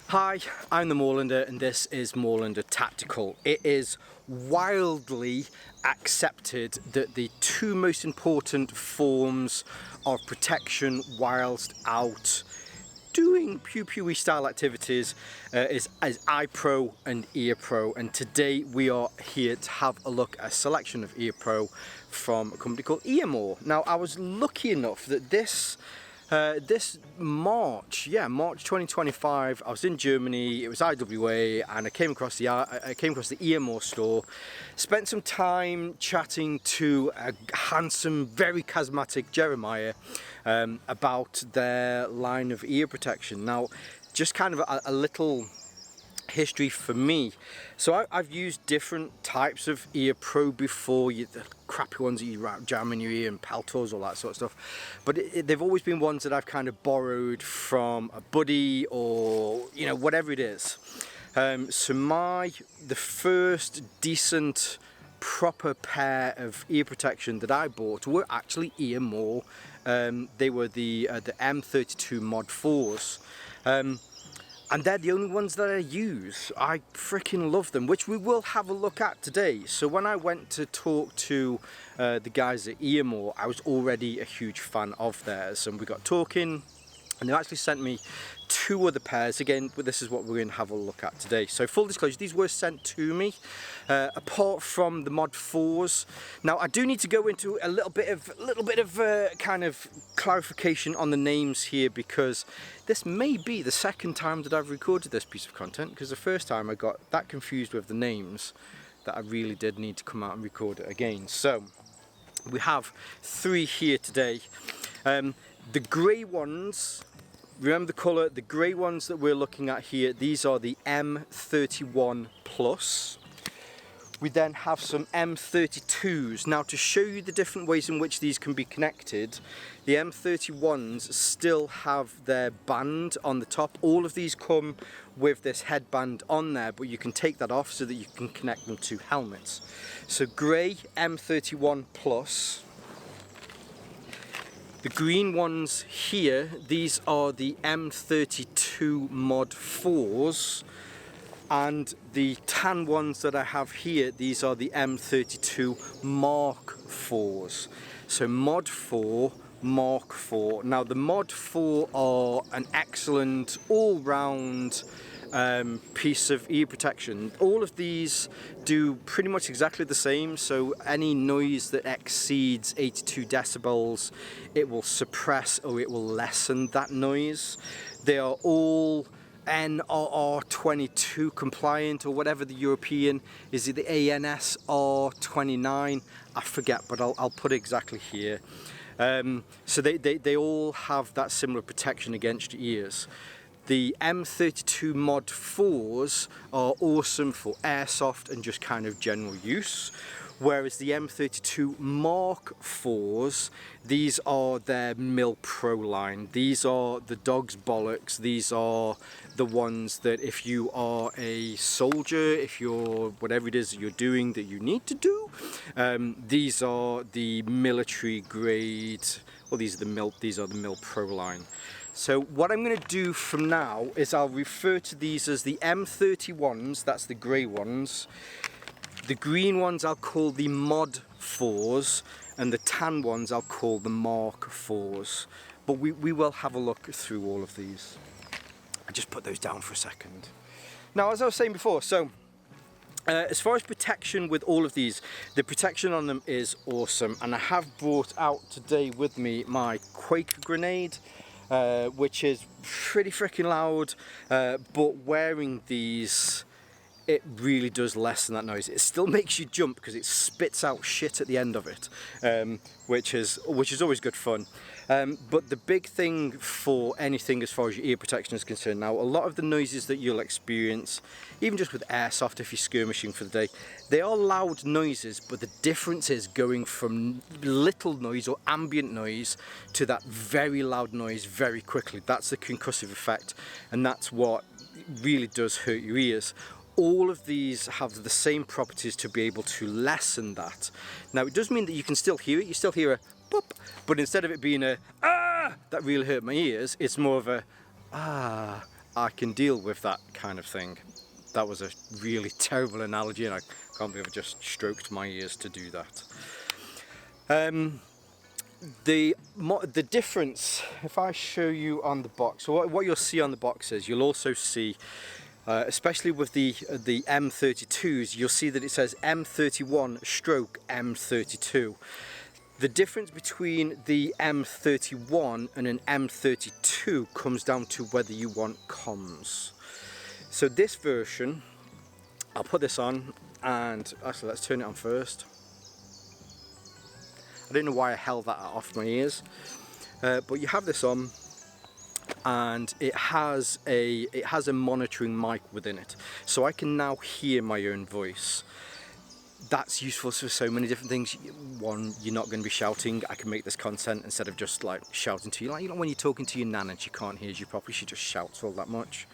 Hi, I'm the Moorlander and this is Moorlander Tactical. It is wildly accepted that the two most important forms of protection whilst out doing pew-pewy style activities is eye pro and ear pro, and today we are here to have a look at a selection of ear pro from a company called Earmor. Now I was lucky enough that this March 2025, I was in Germany. It was IWA, and I came across the Earmor store. Spent some time chatting to a handsome, very charismatic Jeremiah about their line of ear protection. Now, just kind of a little history for me. So I've used different types of ear pro before, the crappy ones that you jam in your ear and Peltors, all that sort of stuff, but they've always been ones that I've kind of borrowed from a buddy or whatever it is. So the first decent proper pair of ear protection that I bought were actually Earmor. They were the M32 Mod4s. And they're the only ones that I use. I freaking love them, which we will have a look at today. So when I went to talk to the guys at Earmor, I was already a huge fan of theirs, and we got talking, and they actually sent me two other pairs. Again, this is what we're going to have a look at today. So full disclosure, these were sent to me, apart from the Mod 4s. Now I do need to go into a little bit of kind of clarification on the names here, because this may be the second time that I've recorded this piece of content, because the first time I got that confused with the names that I really did need to come out and record it again. So we have three here today. The grey ones, remember the colour, the grey ones that we're looking at here, these are the M31 Plus. We then have some M32s. Now, to show you the different ways in which these can be connected, the M31s still have their band on the top. All of these come with this headband on there, but you can take that off so that you can connect them to helmets. So grey M31 Plus. The green ones here, these are the M32 Mod4s, and the tan ones that I have here, these are the M32 Mark 4s. So Mod 4, Mark 4. Now the Mod 4 are an excellent all-round piece of ear protection. All of these do pretty much exactly the same, so any noise that exceeds 82 decibels, it will suppress or it will lessen that noise. They are all NRR22 compliant, or whatever the European, is it the ANSR29? I forget, but I'll put it exactly here. So they all have that similar protection against your ears. The M32 Mod 4s are awesome for airsoft and just kind of general use, whereas the M32 Mark 4s, these are their MilPro line. These are the dog's bollocks. These are the ones that if you are a soldier, if you're whatever it is that you're doing that you need to do, these are the military grade. Well, these are the MilPro line. So what I'm going to do from now is I'll refer to these as the M31s, that's the grey ones. The green ones I'll call the Mod 4s, and the tan ones I'll call the Mark 4s. But we will have a look through all of these. I just put those down for a second. Now, as I was saying before, so as far as protection with all of these, the protection on them is awesome, and I have brought out today with me my Quake grenade, which is pretty freaking loud, but wearing these, it really does lessen that noise. It still makes you jump because it spits out shit at the end of it, which is always good fun. But the big thing for anything as far as your ear protection is concerned, now a lot of the noises that you'll experience, even just with airsoft if you're skirmishing for the day, they are loud noises, but the difference is going from little noise or ambient noise to that very loud noise very quickly. That's the concussive effect, and that's what really does hurt your ears. All of these have the same properties to be able to lessen that. Now it does mean that you can still hear it, you still hear a pop, but instead of it being a ah that really hurt my ears, it's more of a ah I can deal with that kind of thing. That was a really terrible analogy, and I can't believe I just stroked my ears to do that. The difference, if I show you on the box, so what you'll see on the box is you'll also see, especially with the M32s, you'll see that it says M31 stroke M32. The difference between the M31 and an M32 comes down to whether you want comms. So this version, I'll put this on, and actually let's turn it on first. I don't know why I held that off my ears, but you have this on, and it has a monitoring mic within it, so I can now hear my own voice. That's useful for so many different things. One, you're not going to be shouting. I can make this content instead of just like shouting to you, like, you know, when you're talking to your nan and she can't hear you properly, she just shouts all that much.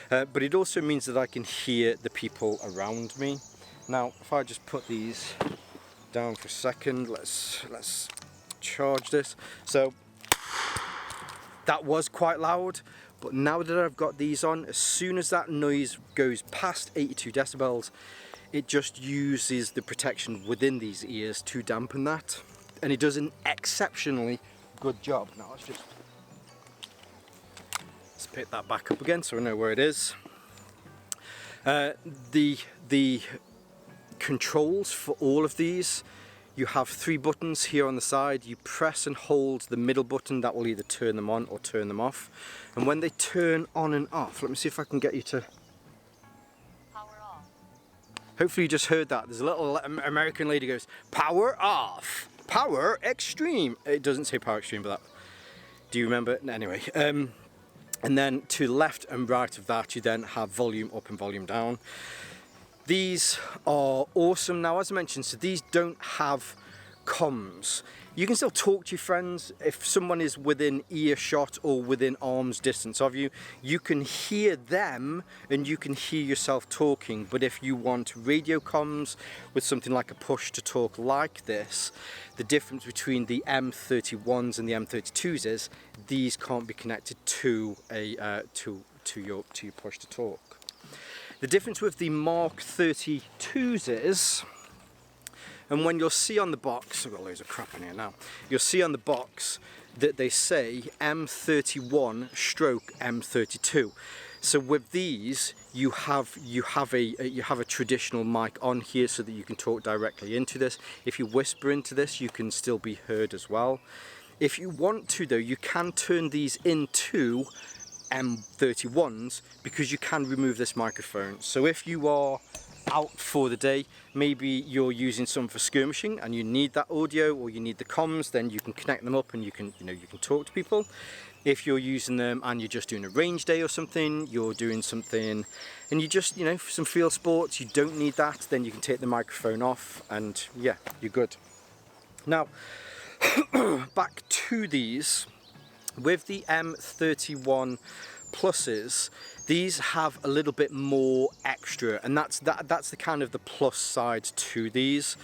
But it also means that I can hear the people around me. Now, if I just put these down for a second, let's charge this. So that was quite loud, but now that I've got these on, as soon as that noise goes past 82 decibels, it just uses the protection within these ears to dampen that, and it does an exceptionally good job. Now let's pick that back up again so I know where it is. The controls for all of these, you have 3 buttons here on the side. You press and hold the middle button, that will either turn them on or turn them off. And when they turn on and off, let me see if I can get you to power off. Hopefully you just heard that. There's a little American lady goes, power off, power extreme. It doesn't say power extreme, but that, do you remember? Anyway, and then to the left and right of that, you then have volume up and volume down. These are awesome. Now, as I mentioned, so these don't have comms. You can still talk to your friends. If someone is within earshot or within arm's distance of you, you can hear them and you can hear yourself talking. But if you want radio comms with something like a push to talk like this, the difference between the M31s and the M32s is these can't be connected to a to your push to talk. The difference with the Mark 32s is, and when you'll see on the box, I've got loads of crap in here now, you'll see on the box that they say M31 stroke M32. So with these, you have a traditional mic on here so that you can talk directly into this. If you whisper into this, you can still be heard as well. If you want to though, you can turn these into M31s because you can remove this microphone. So if you are out for the day, maybe you're using some for skirmishing and you need that audio or you need the comms, then you can connect them up and you can talk to people. If you're using them and you're just doing a range day or something, you're doing something and you just, for some field sports, you don't need that, then you can take the microphone off and yeah, you're good. Now, back to these. With the M31 pluses, these have a little bit more extra, and that's the kind of the plus side to these.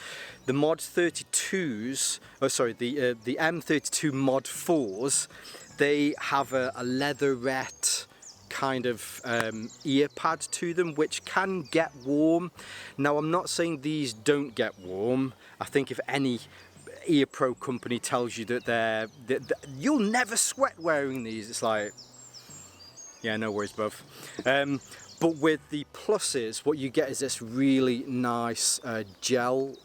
The Mod 32s, the M32 Mod 4s, they have a leatherette kind of ear pad to them, which can get warm. Now, I'm not saying these don't get warm. I think if any MilPro company tells you that you'll never sweat wearing these, it's like, yeah, no worries, bruv. But with the pluses, what you get is this really nice gel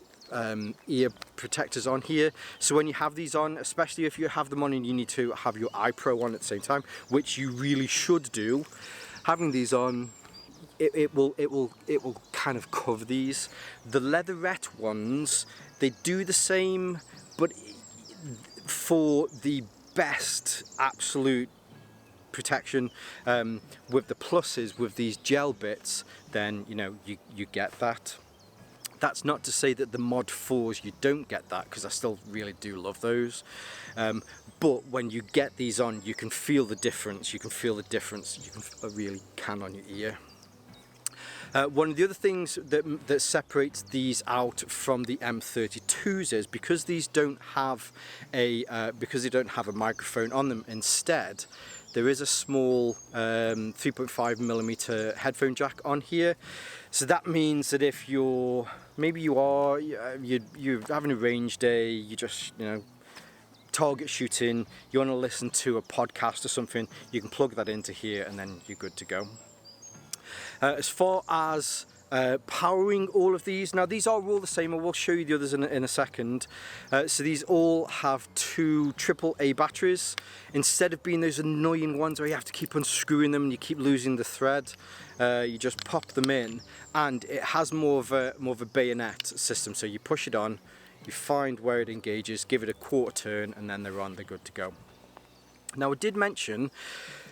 ear protectors on here. So when you have these on, especially if you have them on and you need to have your iPro on at the same time, which you really should do, having these on, it will kind of cover these. The leatherette ones, they do the same, but for the best absolute protection, with the pluses, with these gel bits, then you get that. That's not to say that the Mod 4s you don't get that, because I still really do love those. But when you get these on, you can feel the difference. You can feel the difference. You really can on your ear. One of the other things that separates these out from the M32s is because these don't have a microphone on them. Instead, there is a small 3.5mm headphone jack on here. So that means that if you're having a range day, you just, you know, target shooting, you want to listen to a podcast or something, you can plug that into here and then you're good to go. As far as powering all of these, now these are all the same. I will show you the others in a second. So these all have 2 AAA batteries. Instead of being those annoying ones where you have to keep unscrewing them and you keep losing the thread, you just pop them in, and it has more of a bayonet system. So you push it on, you find where it engages, give it a quarter turn, and then they're good to go. Now I did mention,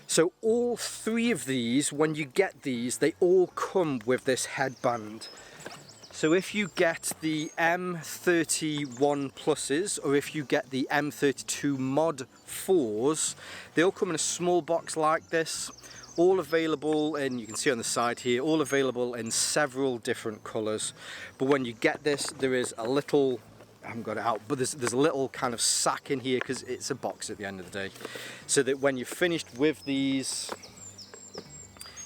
so all 3 of these, when you get these, they all come with this headband. So if you get the M31 pluses, or if you get the M32 Mod4s, they all come in a small box like this, all available in, you can see on the side here, all available in several different colours. But when you get this, there is a little, I haven't got it out, but there's a little kind of sack in here because it's a box at the end of the day. So that when you're finished with these,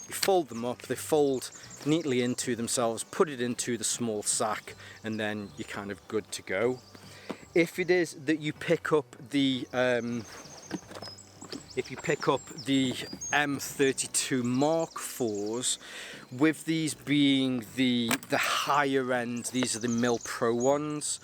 you fold them up, they fold neatly into themselves, put it into the small sack, and then you're kind of good to go. If it is that you pick up the M32 Mark4s, with these being the higher end, these are the MilPro ones,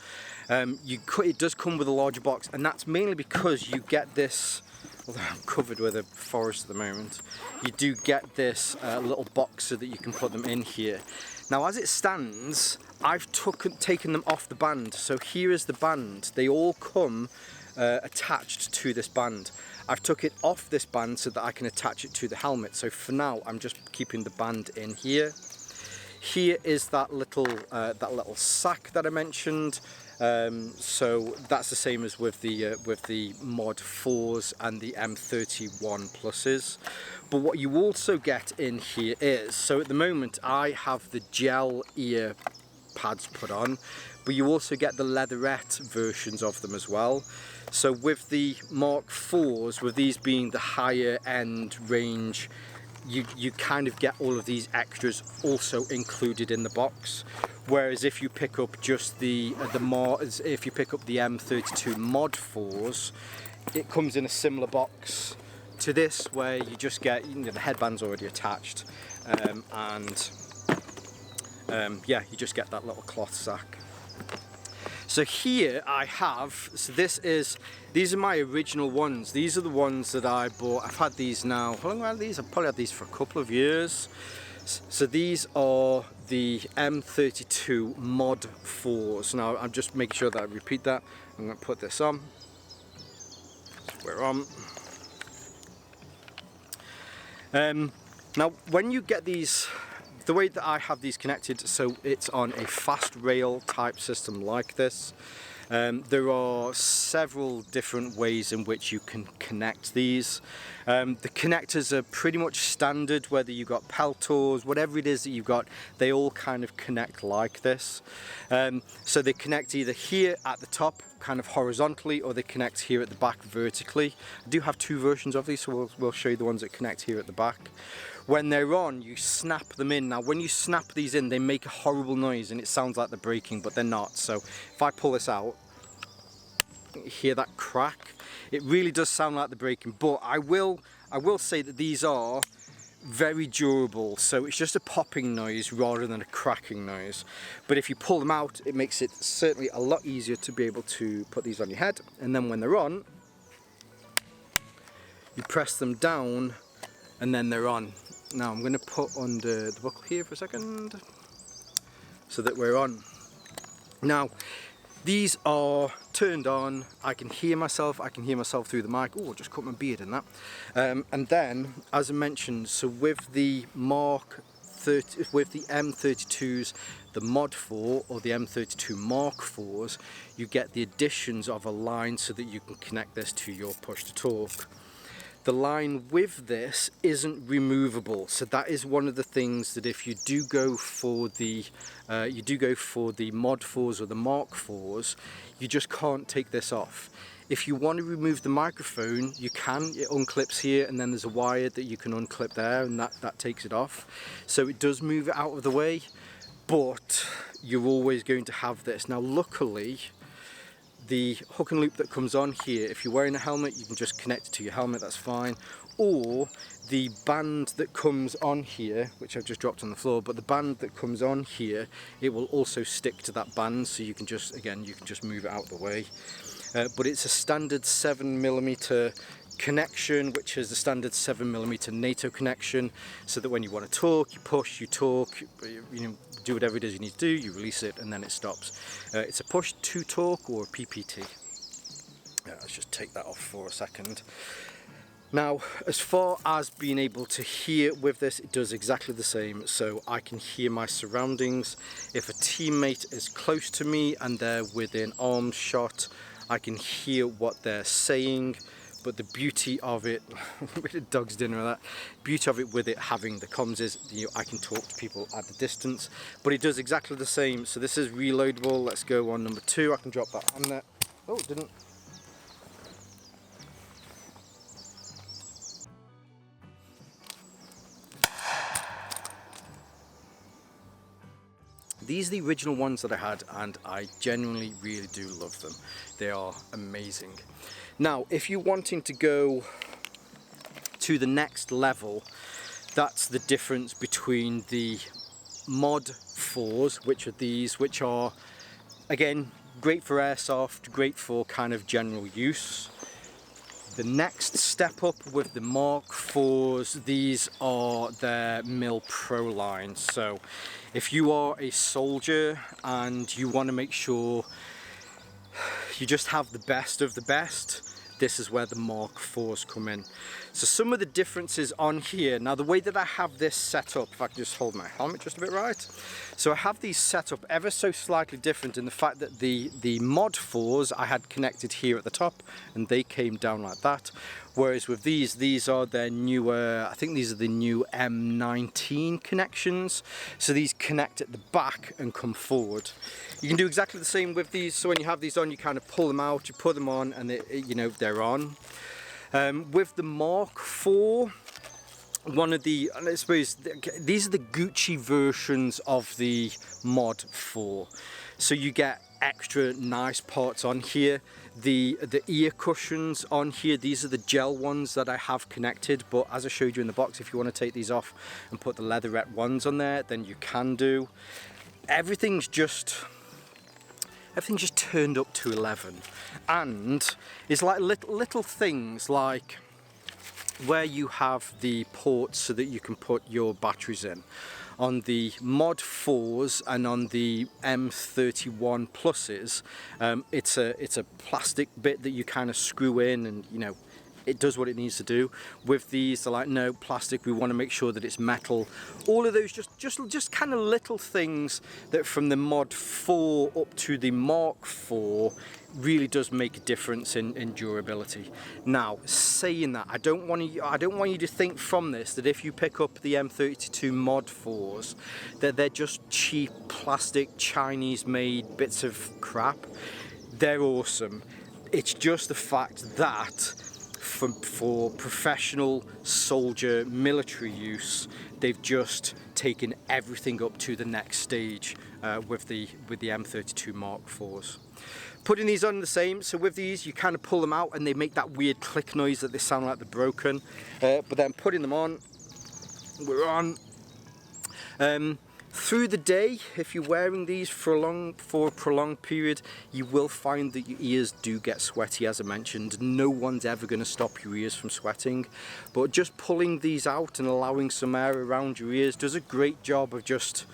it does come with a larger box, and that's mainly because you get this, although I'm covered with a forest at the moment, you do get this little box so that you can put them in here. Now as it stands, I've taken them off the band, so here is the band. They all come attached to this band. I've took it off this band so that I can attach it to the helmet. So for now, I'm just keeping the band in here. Here is that little sack that I mentioned. So that's the same as with the Mod 4s and the M31 pluses. But what you also get in here is, so at the moment I have the gel ear pads put on, but you also get the leatherette versions of them as well. So with the Mark 4s, with these being the higher end range, you kind of get all of these extras also included in the box. Whereas if you pick up just if you pick up the M32 Mod 4s, it comes in a similar box to this, where you just get, you know, the headband's already attached, yeah, you just get that little cloth sack. So here I have, these are my original ones. These are the ones that I bought. I've had these now, how long have I had these? I've probably had these for a couple of years. So these are the M32 Mod 4s. Now I'm just making sure that I repeat that. I'm going to put this on. So we're on. Now when you get these, the way that I have these connected, so it's on a fast rail type system like this. There are several different ways in which you can connect these. The connectors are pretty much standard, whether you've got Peltors, whatever it is that you've got, they all kind of connect like this. So they connect either here at the top, kind of horizontally, or they connect here at the back vertically. I do have 2 versions of these, so we'll show you the ones that connect here at the back. When they're on, you snap them in. Now when you snap these in, they make a horrible noise and it sounds like they're breaking, but they're not. So if I pull this out, you hear that crack? It really does sound like they're breaking, but I will say that these are very durable, so it's just a popping noise rather than a cracking noise. But if you pull them out, it makes it certainly a lot easier to be able to put these on your head, and then when they're on, you press them down and then they're on. Now I'm going to put under the buckle here for a second so that we're on. Now these are turned on, I can hear myself through the mic. Oh, I just cut my beard in that. And then, as I mentioned, so with the M32s, the Mod 4 or the M32 Mark 4s, you get the additions of a line so that you can connect this to your push to talk. The line with this isn't removable, so that is one of the things that if you do go for the Mod 4s or the Mark 4s, you just can't take this off. If you want to remove the microphone, you can. It unclips here, and then there's a wire that you can unclip there, and that takes it off. So it does move it out of the way, but you're always going to have this. Now luckily, the hook and loop that comes on here, if you're wearing a helmet, you can just connect it to your helmet, that's fine. Or the band that comes on here, which I've just dropped on the floor, but the band that comes on here, it will also stick to that band, so you can just, again, you can just move it out of the way. But it's a standard 7mm connection, which is the standard 7mm NATO connection, so that when you want to talk, you push, you talk, you know, do whatever it is you need to do, you release it, and then it stops. It's a push to talk or a PPT. Let's just take that off for a second. Now, as far as being able to hear with this, it does exactly the same. So I can hear my surroundings. If a teammate is close to me and they're within arm's shot, I can hear what they're saying. But the beauty of it, with a dog's dinner, that beauty of it with it having the comms is, you know, I can talk to people at the distance. But it does exactly the same. So this is reloadable. Let's go on number 2. I can drop that on there. Oh, it didn't. These are the original ones that I had, and I genuinely really do love them. They are amazing. Now, if you're wanting to go to the next level, that's the difference between the Mod 4s, which are these, which are, again, great for airsoft, great for kind of general use. The next step up with the Mark 4s, these are their MilPro line. So if you are a soldier and you want to make sure you just have the best of the best, this is where the Mark 4s come in. So some of the differences on here, now the way that I have this set up, if I can just hold my helmet just a bit right. So I have these set up ever so slightly different in the fact that the Mod 4s I had connected here at the top, and they came down like that. Whereas with these are their newer, I think these are the new M19 connections. So these connect at the back and come forward. You can do exactly the same with these. So when you have these on, you kind of pull them out, you put them on, and you know, they're on. With the Mark IV, one of the, I suppose, these are the Gucci versions of the Mod 4. So you get extra nice parts on here. The ear cushions on here, these are the gel ones that I have connected, but as I showed you in the box, if you want to take these off and put the leatherette ones on there, then you can do. Everything's just turned up to 11, and it's like little things like where you have the ports so that you can put your batteries in. On the Mod 4s and on the M31 pluses, it's a plastic bit that you kind of screw in, and you know, it does what it needs to do. With these, they're like, no, plastic, we want to make sure that it's metal. All of those just kind of little things that from the Mod 4 up to the Mark 4 really does make a difference in durability. Now, saying that, I don't want you to think from this that if you pick up the M32 Mod 4s that they're just cheap plastic Chinese made bits of crap. They're awesome. It's just the fact that for professional soldier military use, they've just taken everything up to the next stage with the M32 Mark 4s. Putting these on the same, so with these you kind of pull them out and they make that weird click noise that they sound like they're broken, but then putting them on, we're on. Through the day, if you're wearing these for a prolonged period, you will find that your ears do get sweaty, as I mentioned. No one's ever going to stop your ears from sweating, but just pulling these out and allowing some air around your ears does a great job of just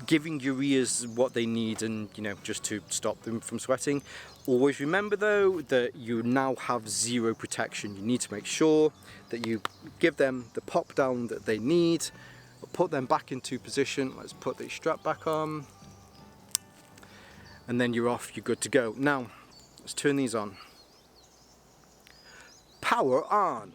giving your ears what they need, and you know, just to stop them from sweating. Always remember though that you now have zero protection. You need to make sure that you give them the pop down that they need. Put them back into position. Let's put the strap back on, and then you're off, you're good to go. Now let's turn these on. Power on.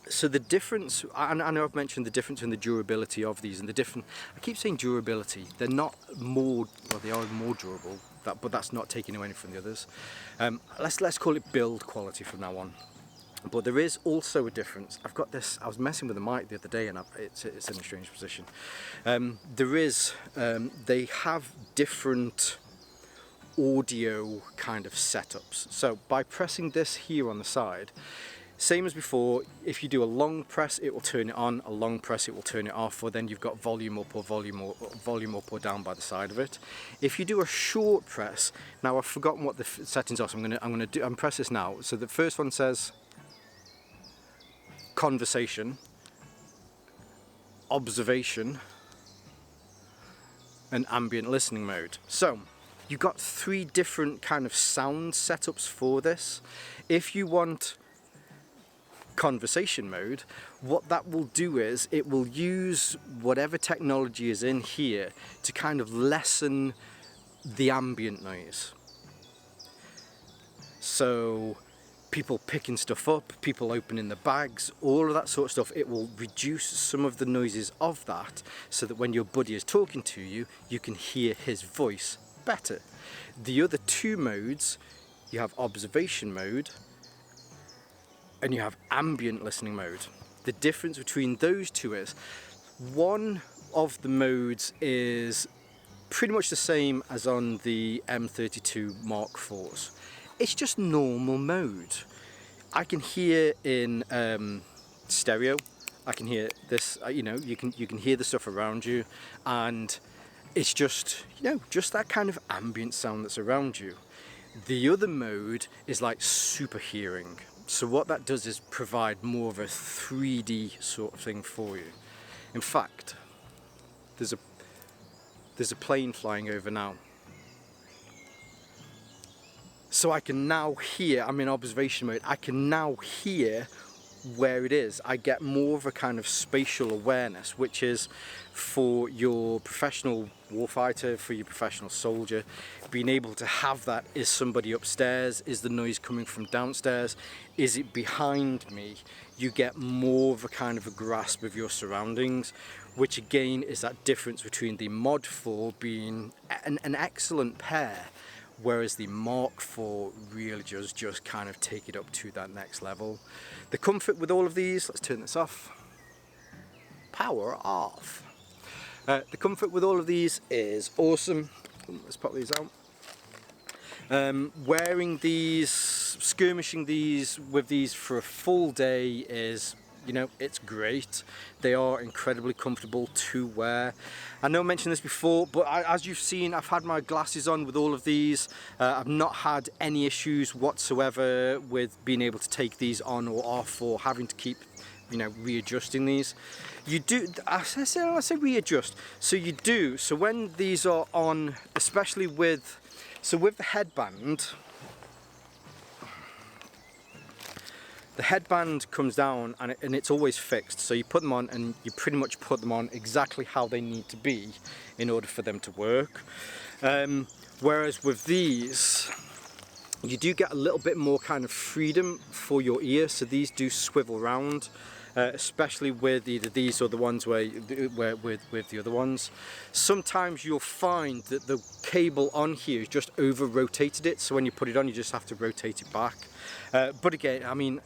So the difference, I know I've mentioned the difference in the durability of these, and the different, I keep saying durability, they're not more, well they are more durable, but that's not taking away from the others. Let's call it build quality from now on. But there is also a difference. I've got this, I was messing with the mic the other day and it's in a strange position. They have different audio kind of setups. So by pressing this here on the side, same as before, if you do a long press it will turn it on, a long press it will turn it off, or then you've got volume up or volume up or down by the side of it. If you do a short press, now I've forgotten what the settings are, so I'm press this now. So the first one says conversation, observation, and ambient listening mode. So you've got 3 different kind of sound setups for this. If you want conversation mode, what that will do is it will use whatever technology is in here to kind of lessen the ambient noise. So people picking stuff up, people opening the bags, all of that sort of stuff, it will reduce some of the noises of that so that when your buddy is talking to you, you can hear his voice better. The other 2 modes, you have observation mode and you have ambient listening mode. The difference between those 2 is, one of the modes is pretty much the same as on the M32 Mod4s. It's just normal mode. I can hear in stereo, I can hear this, you know, you can hear the stuff around you, and it's just, you know, just that kind of ambient sound that's around you. The other mode is like super hearing. So what that does is provide more of a 3D sort of thing for you. In fact, there's a plane flying over now. So I can now hear, I'm in observation mode, I can now hear where it is. I get more of a kind of spatial awareness, which is for your professional warfighter, for your professional soldier, being able to have that. Is somebody upstairs? Is the noise coming from downstairs? Is it behind me? You get more of a kind of a grasp of your surroundings, which again is that difference between the Mod 4 being an excellent pair, whereas the Mark IV really does just kind of take it up to that next level. The comfort with all of these, let's turn this off, power off. The comfort with all of these is awesome. Let's pop these out. Wearing these, skirmishing these with these for a full day is, you know, it's great. They are incredibly comfortable to wear. I know I mentioned this before, but as you've seen, I've had my glasses on with all of these. I've not had any issues whatsoever with being able to take these on or off, or having to keep, you know, readjusting these. You do, I say readjust. So you do, so when these are on, especially with, so with the headband comes down and it's always fixed. So you put them on and you pretty much put them on exactly how they need to be in order for them to work. Whereas with these, you do get a little bit more kind of freedom for your ear. So these do swivel round, especially with either these or the ones where with the other ones. Sometimes you'll find that the cable on here is just over rotated it, so when you put it on you just have to rotate it back. But again, I mean,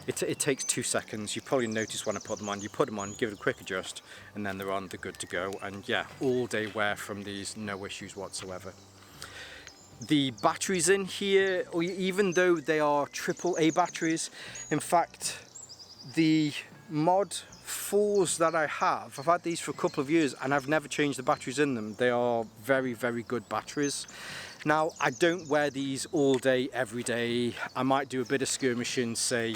it takes 2 seconds. You probably notice when I put them on, you put them on, give it a quick adjust, and then they're on, they're good to go. And yeah, all day wear from these, no issues whatsoever. The batteries in here, even though they are AAA batteries, in fact, the Mod 4s that I have, I've had these for a couple of years and I've never changed the batteries in them. They are very, very good batteries. Now, I don't wear these all day, every day. I might do a bit of skirmishing, say,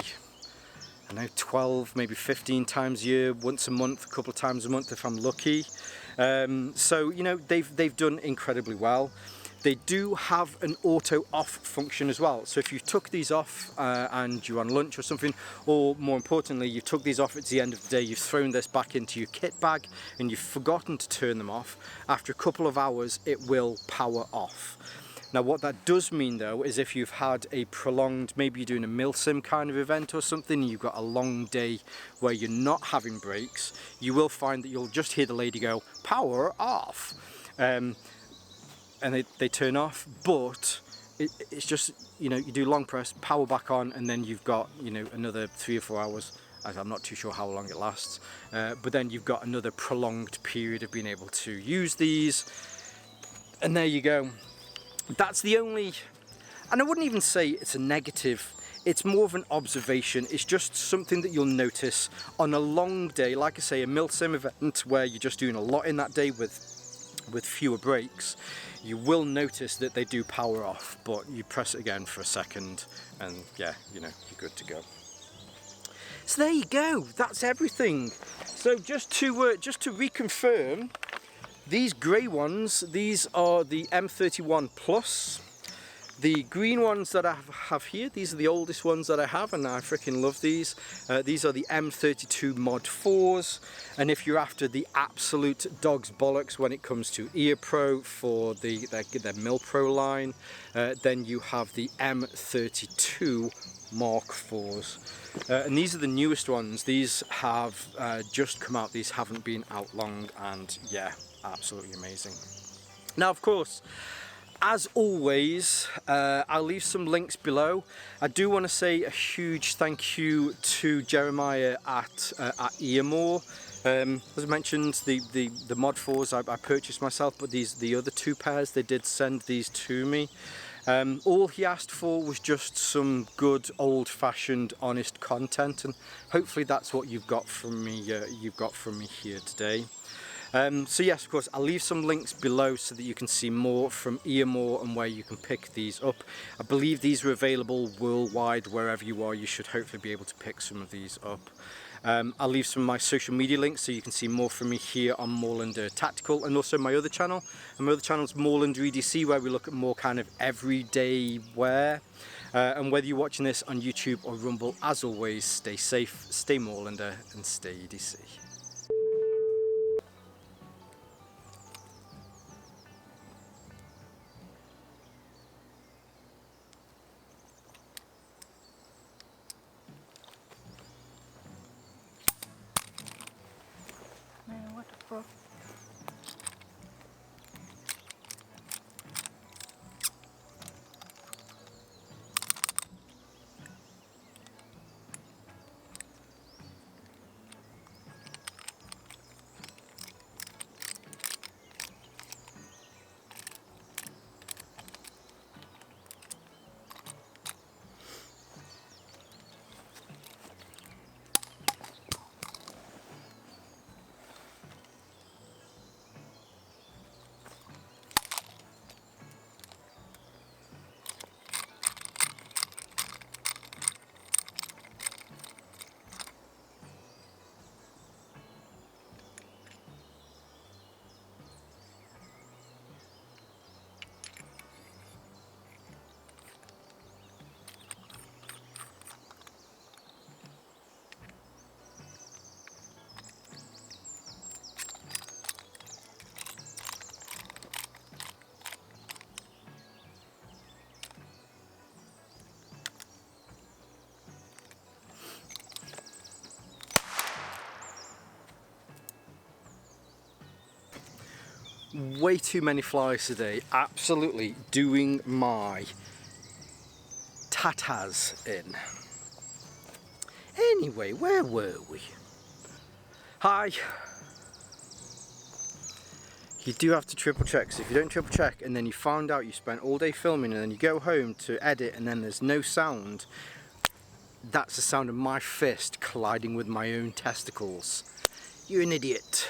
I don't know, 12, maybe 15 times a year, once a month, a couple of times a month if I'm lucky. So, you know, they've done incredibly well. They do have an auto off function as well. So if you took these off and you're on lunch or something, or more importantly, you took these off at the end of the day, you've thrown this back into your kit bag and you've forgotten to turn them off, after a couple of hours, it will power off. Now what that does mean though is if you've had a prolonged, maybe you're doing a milsim kind of event or something, and you've got a long day where you're not having breaks, you will find that you'll just hear the lady go, power off, and they turn off. But it's just, you know, you do long press, power back on, and then you've got, you know, another 3 or 4 hours. I'm not too sure how long it lasts, but then you've got another prolonged period of being able to use these, and there you go. That's the only, and I wouldn't even say it's a negative, it's more of an observation. It's just something that you'll notice on a long day, like I say, a milsim event where you're just doing a lot in that day with fewer breaks. You will notice that they do power off, but you press it again for a second and yeah, you know, you're good to go. So there you go, that's everything. So just to reconfirm, these grey ones, these are the M31 Plus. The green ones that I have here, these are the oldest ones that I have, and I freaking love these. These are the M32 Mod4s, and if you're after the absolute dog's bollocks when it comes to Earmor for their MilPro line, then you have the M32 Mark4s. And these are the newest ones. These have just come out, these haven't been out long, and yeah, absolutely amazing. Now of course, as always, I'll leave some links below. I do want to say a huge thank you to Jeremiah at Earmor. As I mentioned, the Mod4s I purchased myself, but the other 2 pairs, they did send these to me. All he asked for was just some good old-fashioned honest content, and hopefully that's what you've got from me here today. So yes, of course, I'll leave some links below so that you can see more from Earmor and where you can pick these up. I believe these are available worldwide. Wherever you are, you should hopefully be able to pick some of these up. I'll leave some of my social media links so you can see more from me here on Moorland Tactical, and also my other channel. And my other channel is Moorland EDC, where we look at more kind of everyday wear. And whether you're watching this on YouTube or Rumble, as always, stay safe, stay Moorlander, and stay EDC. What a pro. Way too many flies today, absolutely doing my tatas in. Anyway, where were we? Hi. You do have to triple check, so if you don't triple check and then you find out you spent all day filming and then you go home to edit and then there's no sound, that's the sound of my fist colliding with my own testicles. You're an idiot.